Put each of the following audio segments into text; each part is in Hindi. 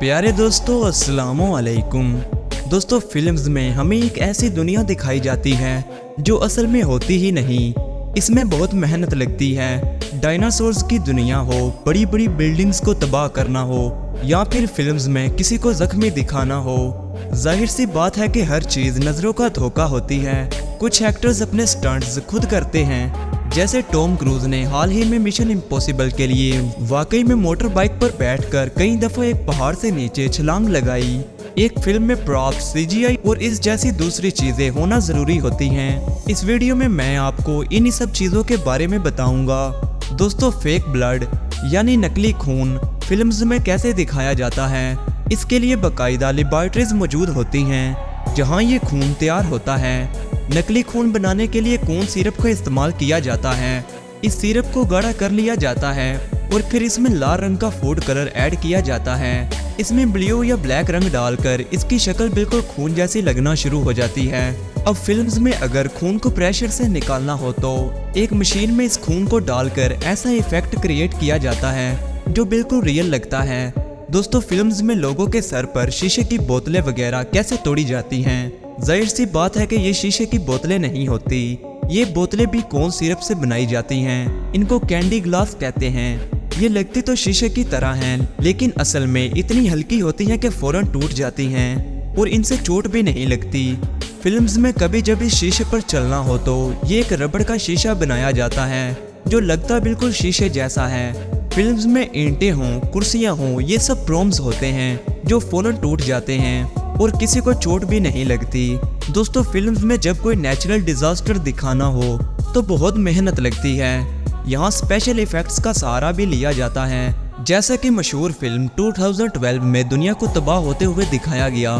प्यारे दोस्तों, अस्सलामु अलैकुम। दोस्तों, फिल्म्स में हमें एक ऐसी दुनिया दिखाई जाती है जो असल में होती ही नहीं। इसमें बहुत मेहनत लगती है। डायनासोर्स की दुनिया हो, बड़ी बड़ी बिल्डिंग्स को तबाह करना हो, या फिर फिल्म्स में किसी को जख्मी दिखाना हो। जाहिर सी बात है कि हर चीज़ नज़रों का धोखा होती है। कुछ एक्टर्स अपने स्टंट्स खुद करते हैं, जैसे टॉम क्रूज ने हाल ही में मिशन इम्पॉसिबल के लिए वाकई में मोटर बाइक पर बैठकर कई दफ़ा एक पहाड़ से नीचे छलांग लगाई। एक फिल्म में प्रॉप्स, सीजीआई और इस जैसी दूसरी चीज़ें होना ज़रूरी होती हैं। इस वीडियो में मैं आपको इन्हीं सब चीज़ों के बारे में बताऊंगा। दोस्तों, फेक ब्लड यानी नकली खून फिल्म्स में कैसे दिखाया जाता है, इसके लिए बाकायदा लेबॉरेटरीज मौजूद होती हैं जहां ये खून तैयार होता है। नकली खून बनाने के लिए खून सिरप का इस्तेमाल किया जाता है। इस सिरप को गाढ़ा कर लिया जाता है और फिर इसमें लाल रंग का फूड कलर ऐड किया जाता है। इसमें ब्लू या ब्लैक रंग डालकर इसकी शक्ल बिल्कुल खून जैसी लगना शुरू हो जाती है। अब फिल्म्स में अगर खून को प्रेशर से निकालना हो तो एक मशीन में इस खून को डालकर ऐसा इफेक्ट क्रिएट किया जाता है जो बिल्कुल रियल लगता है। दोस्तों, फिल्म्स में लोगों के सर पर शीशे की बोतलें वगैरह कैसे तोड़ी जाती हैं? जाहिर सी बात है कि ये शीशे की बोतलें नहीं होती। ये बोतलें भी कॉर्न सिरप से बनाई जाती हैं। इनको कैंडी ग्लास कहते हैं। ये लगती तो शीशे की तरह हैं, लेकिन असल में इतनी हल्की होती हैं कि फौरन टूट जाती हैं और इनसे चोट भी नहीं लगती। फिल्म्स में कभी जब इस शीशे पर चलना हो तो ये एक रबड़ का शीशा बनाया जाता है जो लगता बिल्कुल शीशे जैसा है। फिल्म्स में ईंटें हों, कुर्सियां हों, ये सब प्रॉम्स होते हैं जो फौरन टूट जाते हैं और किसी को चोट भी नहीं लगती। दोस्तों, फिल्म्स में जब कोई नेचुरल डिजास्टर दिखाना हो तो बहुत मेहनत लगती है। यहाँ स्पेशल इफेक्ट्स का सहारा भी लिया जाता है, जैसा कि मशहूर फिल्म 2012 में दुनिया को तबाह होते हुए दिखाया गया।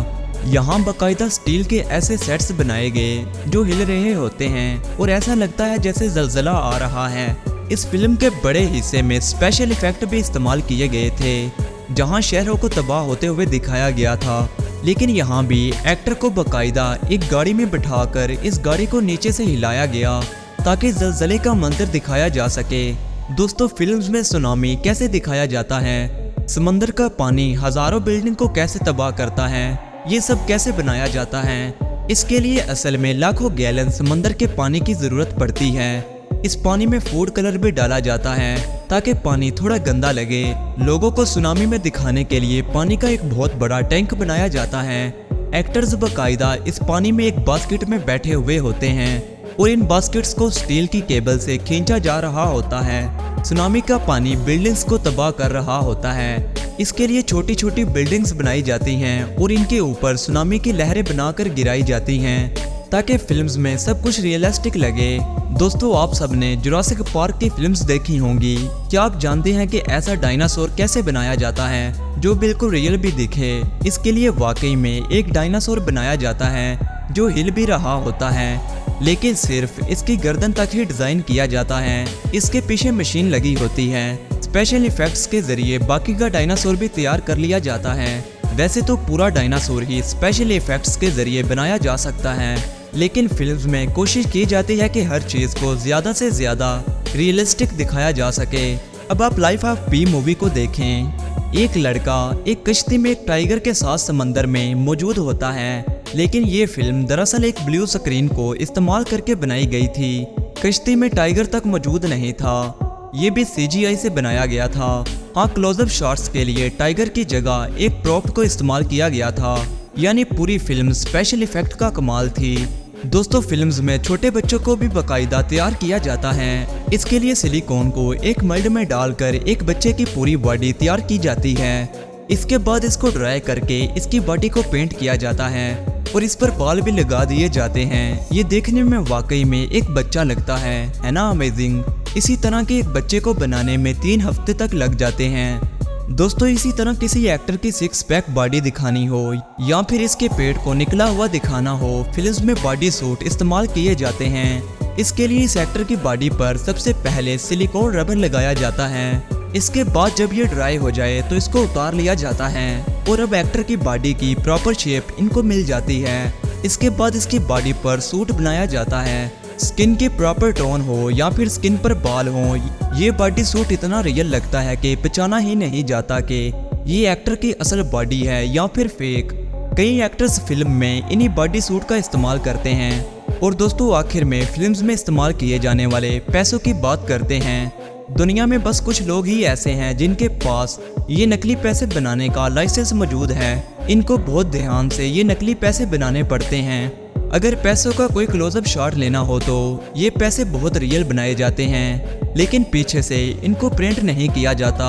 यहाँ बाकायदा स्टील के ऐसे सेट्स बनाए गए जो हिल रहे होते हैं और ऐसा लगता है जैसे जलजला आ रहा है। इस फिल्म के बड़े हिस्से में स्पेशल इफेक्ट भी इस्तेमाल किए गए थे, जहाँ शहरों को तबाह होते हुए दिखाया गया था। लेकिन यहाँ भी एक्टर को बाकायदा एक गाड़ी में बिठाकर इस गाड़ी को नीचे से हिलाया गया ताकि जलजले का मंजर दिखाया जा सके। दोस्तों, फिल्म्स में सुनामी कैसे दिखाया जाता है, समंदर का पानी हजारों बिल्डिंग को कैसे तबाह करता है, ये सब कैसे बनाया जाता है। इसके लिए असल में लाखों गैलन समंदर के पानी की ज़रूरत पड़ती है। इस पानी में फूड कलर भी डाला जाता है ताकि पानी थोड़ा गंदा लगे। लोगों को सुनामी में दिखाने के लिए पानी का एक बहुत बड़ा टैंक बनाया जाता है। एक्टर्स बाकायदा इस पानी में एक बास्केट में बैठे हुए होते हैं और इन बास्केट्स को स्टील की केबल से खींचा जा रहा होता है। सुनामी का पानी बिल्डिंग्स को तबाह कर रहा होता है। इसके लिए छोटी छोटी बिल्डिंग्स बनाई जाती हैं और इनके ऊपर सुनामी की लहरें बनाकर गिराई जाती हैं ताकि फिल्म्स में सब कुछ रियलिस्टिक लगे। दोस्तों, आप सबने जुरासिक पार्क की फिल्म्स देखी होंगी। क्या आप जानते हैं कि ऐसा डायनासोर कैसे बनाया जाता है जो बिल्कुल रियल भी दिखे? इसके लिए वाकई में एक डायनासोर बनाया जाता है जो हिल भी रहा होता है, लेकिन सिर्फ इसकी गर्दन तक ही डिज़ाइन किया जाता है। इसके पीछे मशीन लगी होती है। स्पेशल इफेक्ट्स के जरिए बाकी का डायनासोर भी तैयार कर लिया जाता है। वैसे तो पूरा डायनासोर ही स्पेशल इफेक्ट्स के जरिए बनाया जा सकता है, लेकिन फिल्म्स में कोशिश की जाती है कि हर चीज़ को ज़्यादा से ज़्यादा रियलिस्टिक दिखाया जा सके। अब आप लाइफ ऑफ पी मूवी को देखें। एक लड़का एक कश्ती में एक टाइगर के साथ समंदर में मौजूद होता है, लेकिन ये फिल्म दरअसल एक ब्लू स्क्रीन को इस्तेमाल करके बनाई गई थी। कश्ती में टाइगर तक मौजूद नहीं था, ये भी सीजीआई से बनाया गया था। हाँ, क्लोजअप शॉट्स के लिए टाइगर की जगह एक प्रॉप को इस्तेमाल किया गया था, यानी पूरी फिल्म स्पेशल इफेक्ट का कमाल थी। दोस्तों, फिल्म्स में छोटे बच्चों को भी बाकायदा तैयार किया जाता है। इसके लिए सिलिकॉन को एक मोल्ड में डालकर एक बच्चे की पूरी बॉडी तैयार की जाती है। इसके बाद इसको ड्राई करके इसकी बॉडी को पेंट किया जाता है और इस पर बाल भी लगा दिए जाते हैं। ये देखने में वाकई में एक बच्चा लगता है ना? अमेजिंग। इसी तरह के एक बच्चे को बनाने में 3 हफ्ते तक लग जाते हैं। दोस्तों, इसी तरह किसी एक्टर की 6 पैक बॉडी दिखानी हो या फिर इसके पेट को निकला हुआ दिखाना हो, फिल्म्स में बॉडी सूट इस्तेमाल किए जाते हैं। इसके लिए इस एक्टर की बॉडी पर सबसे पहले सिलिकॉन रबर लगाया जाता है। इसके बाद जब ये ड्राई हो जाए तो इसको उतार लिया जाता है और अब एक्टर की बॉडी की प्रॉपर शेप इनको मिल जाती है। इसके बाद इसकी बॉडी पर सूट बनाया जाता है। स्किन की प्रॉपर टोन हो या फिर स्किन पर बाल हो, ये बॉडी सूट इतना रियल लगता है कि पहचाना ही नहीं जाता कि ये एक्टर की असल बॉडी है या फिर फेक। कई एक्टर्स फिल्म में इन्हीं बॉडी सूट का इस्तेमाल करते हैं। और दोस्तों आखिर में फिल्म्स में इस्तेमाल किए जाने वाले पैसों की बात करते हैं। दुनिया में बस कुछ लोग ही ऐसे हैं जिनके पास ये नकली पैसे बनाने का लाइसेंस मौजूद है। इनको बहुत ध्यान से ये नकली पैसे बनाने पड़ते हैं। अगर पैसों का कोई क्लोजअप शॉट लेना हो तो ये पैसे बहुत रियल बनाए जाते हैं, लेकिन पीछे से इनको प्रिंट नहीं किया जाता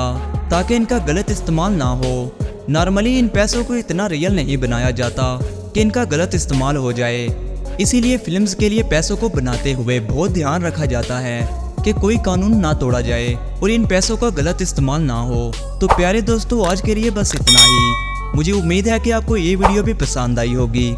ताकि इनका गलत इस्तेमाल ना हो। नॉर्मली इन पैसों को इतना रियल नहीं बनाया जाता कि इनका गलत इस्तेमाल हो जाए। इसीलिए फिल्म्स के लिए पैसों को बनाते हुए बहुत ध्यान रखा जाता है कि कोई कानून ना तोड़ा जाए और इन पैसों का गलत इस्तेमाल ना हो। तो प्यारे दोस्तों आज के लिए बस इतना ही। मुझे उम्मीद है कि आपको ये वीडियो भी पसंद आई होगी।